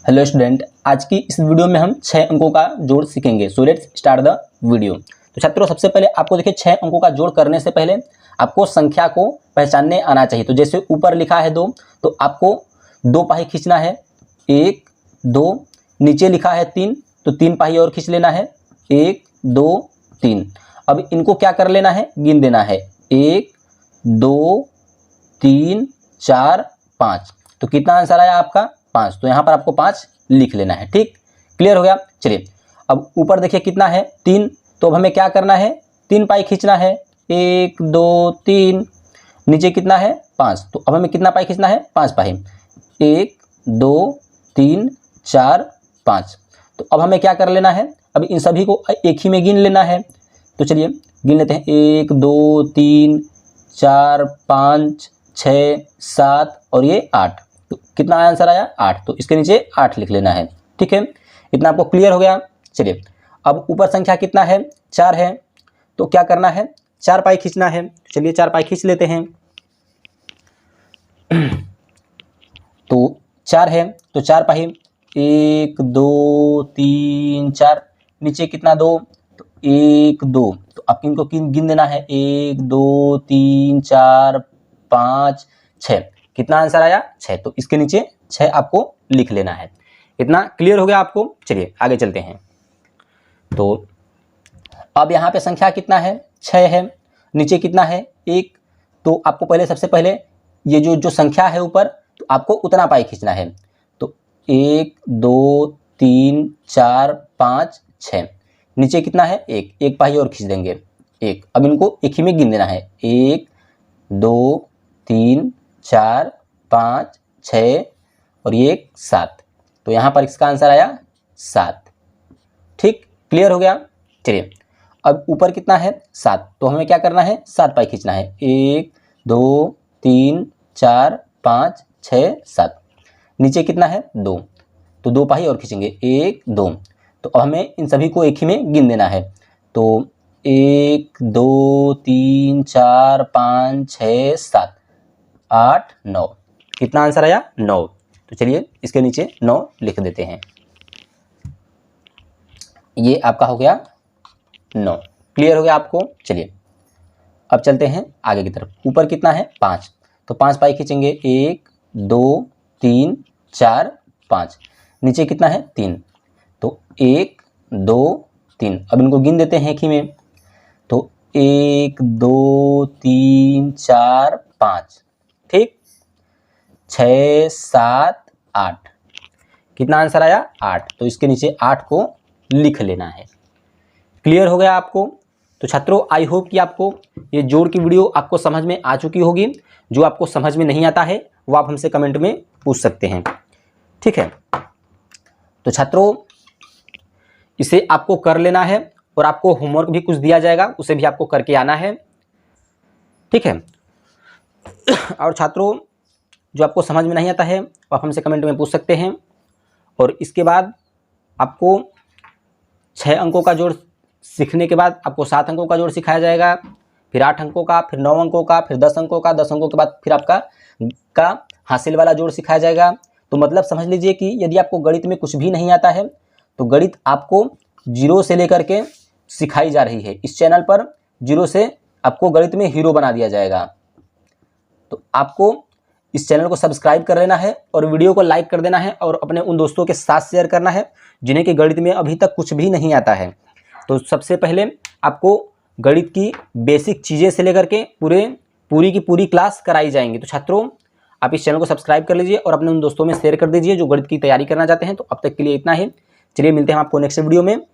Hello student, आज की इस वीडियो में हम 6 अंकों का जोड़ सीखेंगे। So let's start the video. तो छात्रों, सबसे पहले आपको देखिए 6 अंकों का जोड़ करने से पहले आपको संख्या को पहचानने आना चाहिए। तो जैसे ऊपर लिखा है 2, तो आपको 2 पाही खींचना है, 1 2। नीचे लिखा है 3, तो 3 पाही और खींच लेना है, 1 2 3। अब इनको क्या कर लेना है, गिन देना है, 1 2 3 4 5। तो कितना आंसर आया आपका, 5। तो यहाँ पर आपको 5 लिख लेना है। ठीक, क्लियर हो गया। चलिए अब ऊपर देखिए कितना है, 3। तो अब हमें क्या करना है, 3 पाई खींचना है, 1 2 3। नीचे कितना है, 5। तो अब हमें कितना पाई खींचना है, 5 पाई, 1 2 3 4 5। तो अब हमें क्या कर लेना है, अब इन सभी को एक ही में गिन लेना है। तो चलिए गिन लेते हैं, 1 2 3 4 5 6 7 और ये 8। तो कितना आंसर आया, 8। तो इसके नीचे 8 लिख लेना है। ठीक है, इतना आपको क्लियर हो गया। चलिए अब ऊपर संख्या कितना है, 4 है। तो क्या करना है, 4 पाई खींचना है। चलिए 4 पाई खींच लेते हैं। तो 4 है, तो 4 पाई, 1 2 3 4। नीचे कितना, 2। तो 1 2। तो आप इनको गिन देना है, 1 2 3 4 5 6। कितना आंसर आया, 6। तो इसके नीचे 6 आपको लिख लेना है। इतना क्लियर हो गया आपको। चलिए आगे चलते हैं। तो अब यहाँ पे संख्या कितना है, 6 है। नीचे कितना है, 1। तो आपको पहले सबसे पहले ये जो संख्या है ऊपर, तो आपको उतना पाई खींचना है। तो 1 2 3 4 5 6। नीचे कितना है, 1। एक पाई और खींच देंगे, 1। अब इनको एक ही में गिन देना है, 1 2 3 4 5 6 और ये 7। तो यहाँ पर इसका आंसर आया 7। ठीक, क्लियर हो गया। चलिए अब ऊपर कितना है, 7। तो हमें क्या करना है, 7 पाई खींचना है, 1 2 3 4 5 6 7। नीचे कितना है, 2। तो 2 पाई और खींचेंगे, 1 2। तो अब हमें इन सभी को एक ही में गिन देना है। तो 1 2 3 4 5 6 7 8 9। कितना आंसर आया, 9। तो चलिए इसके नीचे 9 लिख देते हैं। ये आपका हो गया 9। क्लियर हो गया आपको। चलिए अब चलते हैं आगे की तरफ। ऊपर कितना है, 5। तो 5 पाई खींचेंगे, 1 2 3 4 5। नीचे कितना है, 3। तो 1 2 3। अब इनको गिन देते हैं एक ही में। तो 1 2 3 4 5। ठीक, 6 7 8। कितना आंसर आया, 8। तो इसके नीचे 8 को लिख लेना है। क्लियर हो गया आपको। तो छात्रों, आई होप कि आपको ये जोड़ की वीडियो आपको समझ में आ चुकी होगी। जो आपको समझ में नहीं आता है वो आप हमसे कमेंट में पूछ सकते हैं। ठीक है, तो छात्रों इसे आपको कर लेना है और आपको होमवर्क भी कुछ दिया जाएगा, उसे भी आपको करके आना है। ठीक है, और छात्रों जो आपको समझ में नहीं आता है वो आप हमसे कमेंट में पूछ सकते हैं। और इसके बाद आपको 6 अंकों का जोड़ सीखने के बाद आपको 7 अंकों का जोड़ सिखाया जाएगा, फिर 8 अंकों का, फिर 9 अंकों का, फिर 10 अंकों का, 10 अंकों के बाद फिर आपका हासिल वाला जोड़ सिखाया जाएगा। तो मतलब समझ लीजिए कि यदि आपको गणित में कुछ भी नहीं आता है तो गणित आपको 0 से लेकर के सिखाई जा रही है। इस चैनल पर 0 से आपको गणित में हीरो बना दिया जाएगा। तो आपको इस चैनल को सब्सक्राइब कर लेना है और वीडियो को लाइक कर देना है और अपने उन दोस्तों के साथ शेयर करना है जिन्हें कि गणित में अभी तक कुछ भी नहीं आता है। तो सबसे पहले आपको गणित की बेसिक चीज़ें से लेकर के पूरी की पूरी क्लास कराई जाएंगी। तो छात्रों आप इस चैनल को सब्सक्राइब कर लीजिए और अपने उन दोस्तों में शेयर कर दीजिए जो गणित की तैयारी करना चाहते हैं। तो अब तक के लिए इतना ही। चलिए मिलते हैं आपको नेक्स्ट वीडियो में।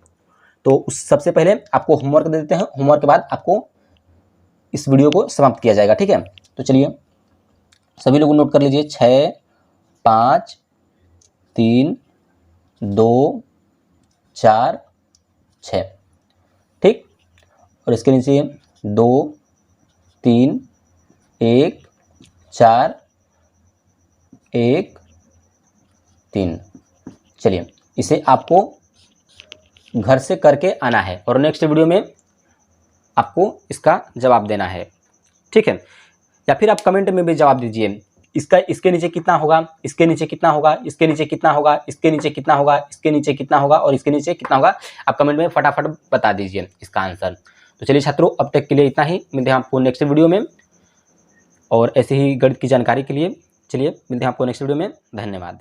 तो उस सबसे पहले आपको होमवर्क दे देते हैं, होमवर्क के बाद आपको इस वीडियो को समाप्त किया जाएगा। ठीक है, तो चलिए सभी लोग नोट कर लीजिए, 6 5 3 2 4 6। ठीक, और इसके नीचे 2 3 1 4 1 3। चलिए इसे आपको घर से करके आना है और नेक्स्ट वीडियो में आपको इसका जवाब देना है। ठीक है, या फिर आप कमेंट में भी जवाब दीजिए इसका इसके नीचे कितना होगा, इसके नीचे कितना होगा, इसके नीचे कितना होगा, इसके नीचे कितना होगा, इसके नीचे कितना होगा और इसके नीचे कितना होगा, आप कमेंट में फटाफट बता दीजिए इसका आंसर। तो चलिए छात्रों, अब तक के लिए इतना ही, मिलते हैं आपको नेक्स्ट वीडियो में और ऐसे ही गणित की जानकारी के लिए चलिए मिलते हैं आपको नेक्स्ट वीडियो में। धन्यवाद।